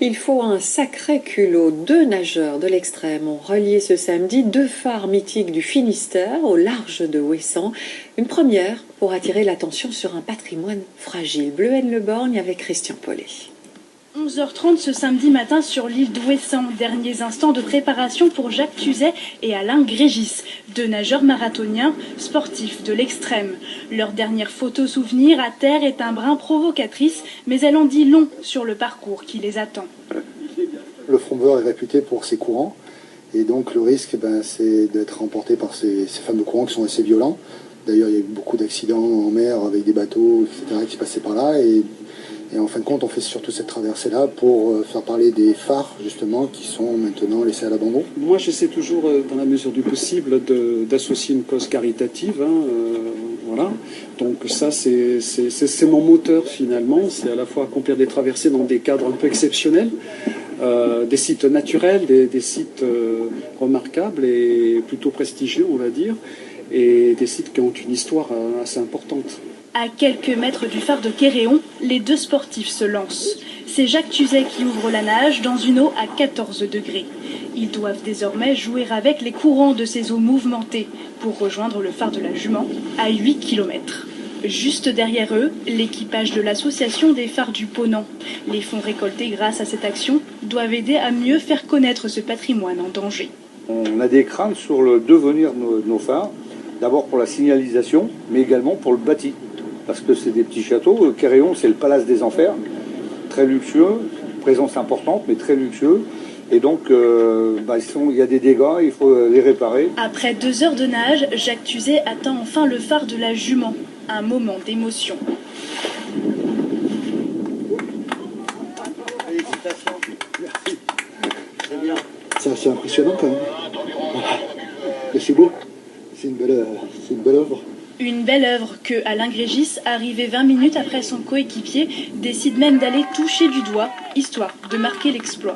Il faut un sacré culot. 2 nageurs de l'extrême ont relié ce samedi 2 phares mythiques du Finistère au large de Ouessant. Une première pour attirer l'attention sur un patrimoine fragile. Bleuenne-le-Borgne avec Christian Paulet. 11h30 ce samedi matin sur l'île d'Ouessant. Derniers instants de préparation pour Jacques Tuzet et Alain Grégis, 2 nageurs marathoniens sportifs de l'extrême. Leur dernière photo souvenir à terre est un brin provocatrice, mais elle en dit long sur le parcours qui les attend. Le Fromveur est réputé pour ses courants, et donc le risque, c'est d'être remporté par ces fameux courants qui sont assez violents. D'ailleurs, il y a eu beaucoup d'accidents en mer avec des bateaux, etc., qui passaient par là. Et en fin de compte, on fait surtout cette traversée-là pour faire parler des phares, justement, qui sont maintenant laissés à l'abandon. Moi, j'essaie toujours, dans la mesure du possible, d'associer une cause caritative. Voilà. Donc ça, c'est mon moteur, finalement. C'est à la fois accomplir des traversées dans des cadres un peu exceptionnels, des sites naturels, des sites remarquables et plutôt prestigieux, on va dire, et des sites qui ont une histoire assez importante. À quelques mètres du phare de Quéréon, les 2 sportifs se lancent. C'est Jacques Tuzet qui ouvre la nage dans une eau à 14 degrés. Ils doivent désormais jouer avec les courants de ces eaux mouvementées pour rejoindre le phare de la Jument à 8 km. Juste derrière eux, l'équipage de l'association des phares du Ponant. Les fonds récoltés grâce à cette action doivent aider à mieux faire connaître ce patrimoine en danger. On a des craintes sur le devenir de nos phares, d'abord pour la signalisation, mais également pour le bâti. Parce que c'est des petits châteaux. Quéréon, c'est le palace des enfers, très luxueux, présence importante, mais très luxueux. Et donc, il y a des dégâts, il faut les réparer. Après 2 heures de nage, Jacques Tuzet atteint enfin le phare de la Jument. Un moment d'émotion. Félicitations. Merci. C'est bien. C'est assez impressionnant quand même. Et c'est beau. C'est une belle œuvre. Une belle œuvre que Alain Grégis, arrivé 20 minutes après son coéquipier, décide même d'aller toucher du doigt, histoire de marquer l'exploit.